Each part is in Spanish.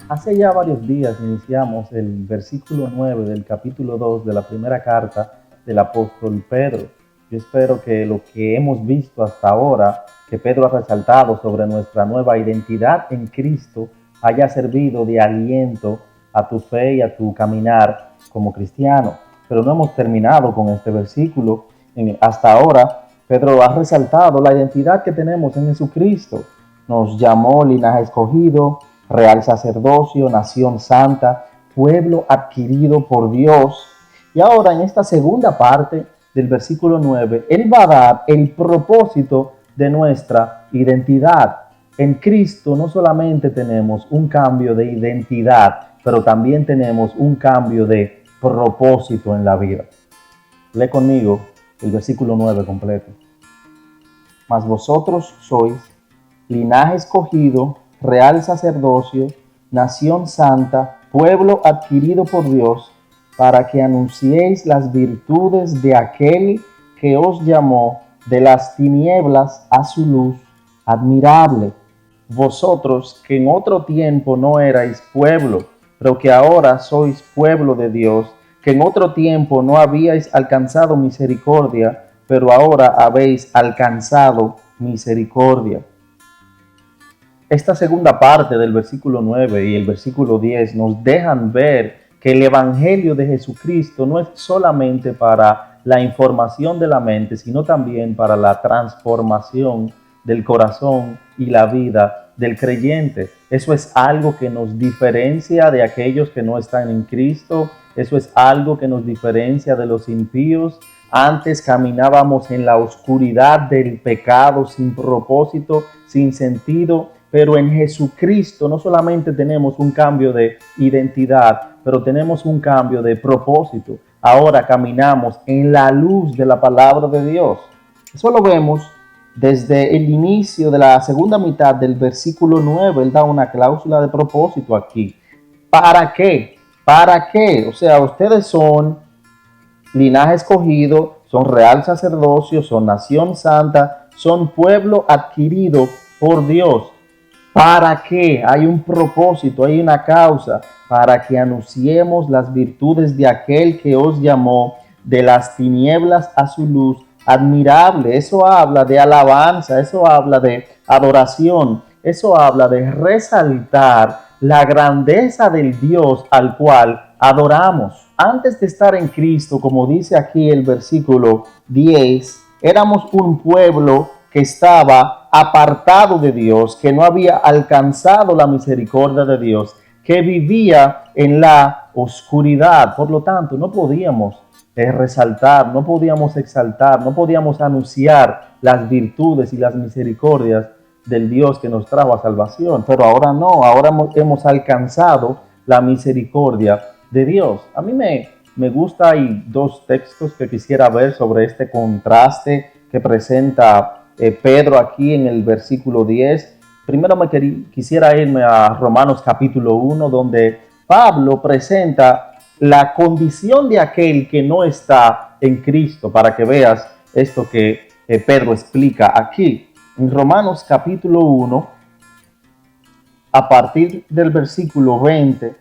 Hace ya varios días iniciamos el versículo 9 del capítulo 2 de la primera carta del apóstol Pedro. Yo espero que lo que hemos visto hasta ahora, que Pedro ha resaltado sobre nuestra nueva identidad en Cristo, haya servido de aliento a tu fe y a tu caminar como cristiano. Pero no hemos terminado con este versículo. Hasta ahora, Pedro ha resaltado la identidad que tenemos en Jesucristo. Nos llamó linaje escogido, real sacerdocio, nación santa, pueblo adquirido por Dios. Y ahora en esta segunda parte del versículo 9, Él va a dar el propósito de nuestra identidad. En Cristo no solamente tenemos un cambio de identidad, pero también tenemos un cambio de propósito en la vida. Lee conmigo el versículo 9 completo. Mas vosotros sois linaje escogido, real sacerdocio, nación santa, pueblo adquirido por Dios, para que anunciéis las virtudes de aquel que os llamó de las tinieblas a su luz admirable. Vosotros que en otro tiempo no erais pueblo, pero que ahora sois pueblo de Dios, que en otro tiempo no habíais alcanzado misericordia, pero ahora habéis alcanzado misericordia. Esta segunda parte del versículo 9 y el versículo 10 nos dejan ver que el Evangelio de Jesucristo no es solamente para la información de la mente, sino también para la transformación del corazón y la vida del creyente. Eso es algo que nos diferencia de aquellos que no están en Cristo. Eso es algo que nos diferencia de los impíos. Antes caminábamos en la oscuridad del pecado, sin propósito, sin sentido, pero en Jesucristo no solamente tenemos un cambio de identidad, pero tenemos un cambio de propósito. Ahora caminamos en la luz de la palabra de Dios. Eso lo vemos desde el inicio de la segunda mitad del versículo 9. Él da una cláusula de propósito aquí. ¿Para qué? ¿Para qué? O sea, ustedes son linaje escogido, son real sacerdocio, son nación santa, son pueblo adquirido por Dios. ¿Para qué? Hay un propósito, hay una causa, para que anunciemos las virtudes de aquel que os llamó de las tinieblas a su luz admirable. Eso habla de alabanza, eso habla de adoración, eso habla de resaltar la grandeza del Dios al cual adoramos. Antes de estar en Cristo, como dice aquí el versículo 10, éramos un pueblo que estaba apartado de Dios, que no había alcanzado la misericordia de Dios, que vivía en la oscuridad. Por lo tanto, no podíamos resaltar, no podíamos exaltar, no podíamos anunciar las virtudes y las misericordias del Dios que nos trajo a salvación. Pero ahora no, ahora hemos alcanzado la misericordia de Dios. A mí me gusta, hay dos textos que quisiera ver sobre este contraste que presenta Pedro aquí en el versículo 10. Primero quisiera irme a Romanos capítulo 1, donde Pablo presenta la condición de aquel que no está en Cristo, para que veas esto que Pedro explica aquí. En Romanos capítulo 1, a partir del versículo 20,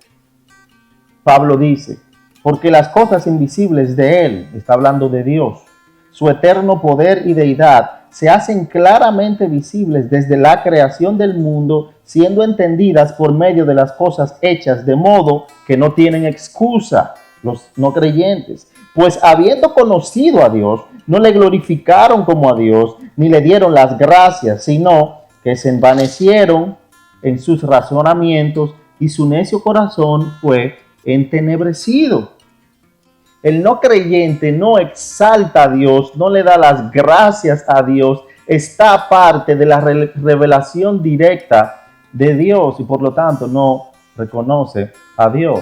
Pablo dice: porque las cosas invisibles de Él, está hablando de Dios, su eterno poder y deidad, se hacen claramente visibles desde la creación del mundo, siendo entendidas por medio de las cosas hechas, de modo que no tienen excusa los no creyentes. Pues habiendo conocido a Dios, no le glorificaron como a Dios, ni le dieron las gracias, sino que se envanecieron en sus razonamientos y su necio corazón fue entenebrecido. El no creyente no exalta a Dios, no le da las gracias a Dios, está aparte de la revelación directa de Dios y por lo tanto no reconoce a Dios.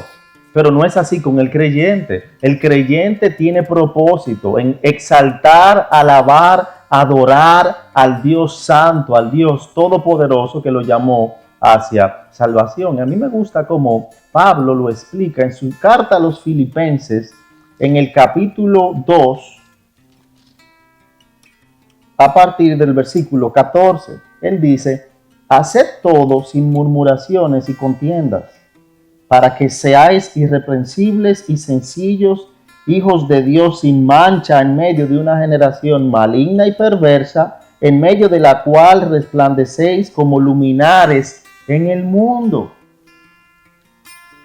Pero no es así con el creyente. El creyente tiene propósito en exaltar, alabar, adorar al Dios santo, al Dios todopoderoso que lo llamó hacia salvación. Y a mí me gusta cómo Pablo lo explica en su carta a los Filipenses, en el capítulo 2, a partir del versículo 14. Él dice: haced todo sin murmuraciones y contiendas, para que seáis irreprensibles y sencillos, hijos de Dios sin mancha en medio de una generación maligna y perversa, en medio de la cual resplandecéis como luminares en el mundo.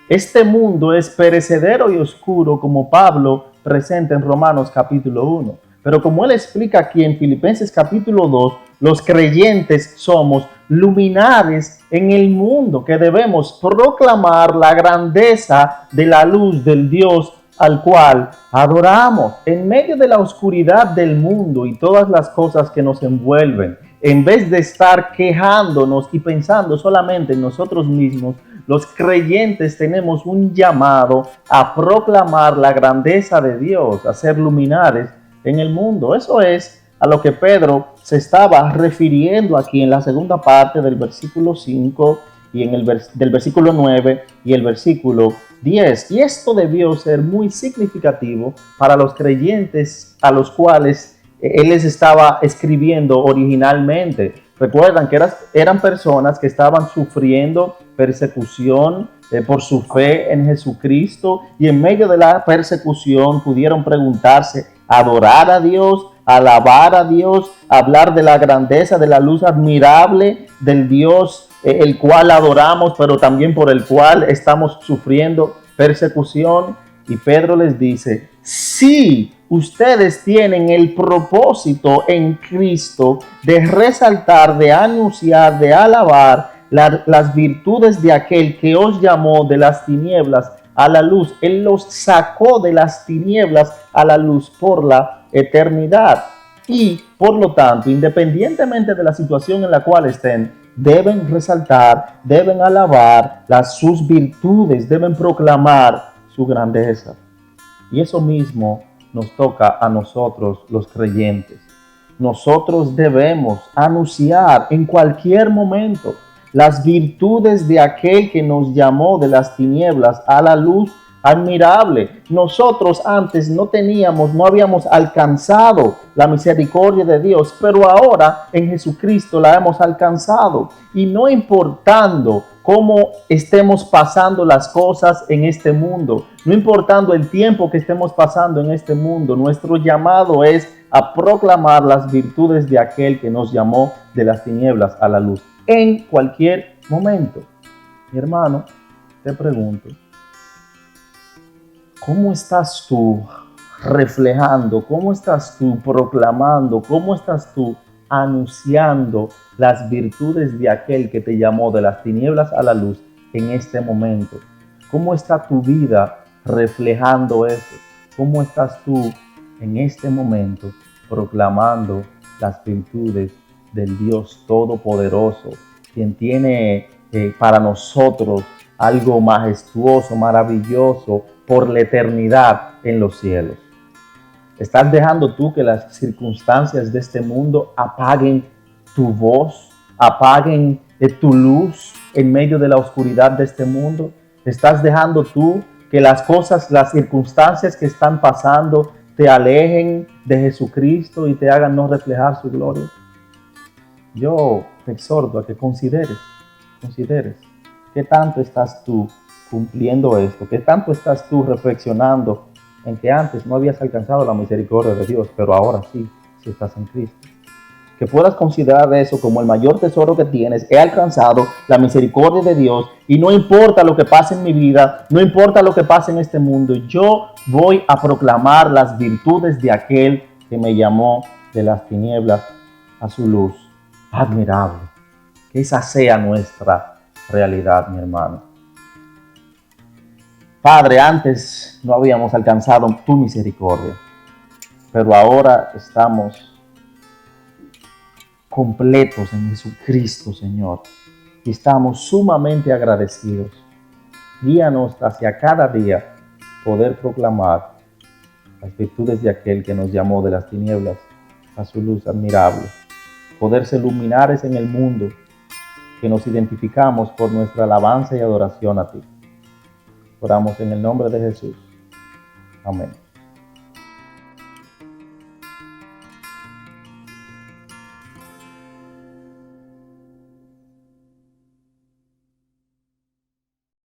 Este mundo es perecedero y oscuro, como Pablo presenta en Romanos capítulo 1. Pero como él explica aquí en Filipenses capítulo 2, los creyentes somos luminares en el mundo, que debemos proclamar la grandeza de la luz del Dios al cual adoramos. En medio de la oscuridad del mundo y todas las cosas que nos envuelven, en vez de estar quejándonos y pensando solamente en nosotros mismos, los creyentes tenemos un llamado a proclamar la grandeza de Dios, a ser luminares en el mundo. Eso es a lo que Pedro se estaba refiriendo aquí en la segunda parte del versículo 5 y en del versículo 9 y el versículo 10. Y esto debió ser muy significativo para los creyentes a los cuales él les estaba escribiendo originalmente. Recuerdan que eran personas que estaban sufriendo persecución por su fe en Jesucristo, y en medio de la persecución pudieron preguntarse, adorar a Dios, alabar a Dios, hablar de la grandeza, de la luz admirable del Dios el cual adoramos, pero también por el cual estamos sufriendo persecución. Y Pedro les dice, sí, ustedes tienen el propósito en Cristo de resaltar, de anunciar, de alabar las virtudes de aquel que os llamó de las tinieblas a la luz. Él los sacó de las tinieblas a la luz por la eternidad. Y por lo tanto, independientemente de la situación en la cual estén, deben resaltar, deben alabar sus virtudes, deben proclamar su grandeza. Y eso mismo nos toca a nosotros los creyentes. Nosotros debemos anunciar en cualquier momento las virtudes de aquel que nos llamó de las tinieblas a la luz admirable. Nosotros antes no habíamos alcanzado la misericordia de Dios, pero ahora en Jesucristo la hemos alcanzado. Y no importando cómo estemos pasando las cosas en este mundo, no importando el tiempo que estemos pasando en este mundo, nuestro llamado es a proclamar las virtudes de aquel que nos llamó de las tinieblas a la luz en cualquier momento. Mi hermano, te pregunto, ¿cómo estás tú reflejando? ¿Cómo estás tú proclamando? ¿Cómo estás tú anunciando las virtudes de aquel que te llamó de las tinieblas a la luz en este momento? ¿Cómo está tu vida reflejando eso? ¿Cómo estás tú en este momento proclamando las virtudes del Dios Todopoderoso, quien tiene para nosotros algo majestuoso, maravilloso por la eternidad en los cielos? ¿Estás dejando tú que las circunstancias de este mundo apaguen tu voz, apaguen tu luz en medio de la oscuridad de este mundo? ¿Estás dejando tú que las circunstancias que están pasando te alejen de Jesucristo y te hagan no reflejar su gloria? Yo te exhorto a que consideres qué tanto estás tú cumpliendo esto, qué tanto estás tú reflexionando en que antes no habías alcanzado la misericordia de Dios, pero ahora sí, si estás en Cristo. Que puedas considerar eso como el mayor tesoro que tienes. He alcanzado la misericordia de Dios y no importa lo que pase en mi vida, no importa lo que pase en este mundo, yo voy a proclamar las virtudes de aquel que me llamó de las tinieblas a su luz admirable. Que esa sea nuestra realidad, mi hermano. Padre, antes no habíamos alcanzado tu misericordia, pero ahora estamos completos en Jesucristo, Señor, y estamos sumamente agradecidos. Guíanos hacia cada día poder proclamar las virtudes de aquel que nos llamó de las tinieblas a su luz admirable, poder ser luminares en el mundo, que nos identificamos por nuestra alabanza y adoración a ti. Oramos en el nombre de Jesús. Amén.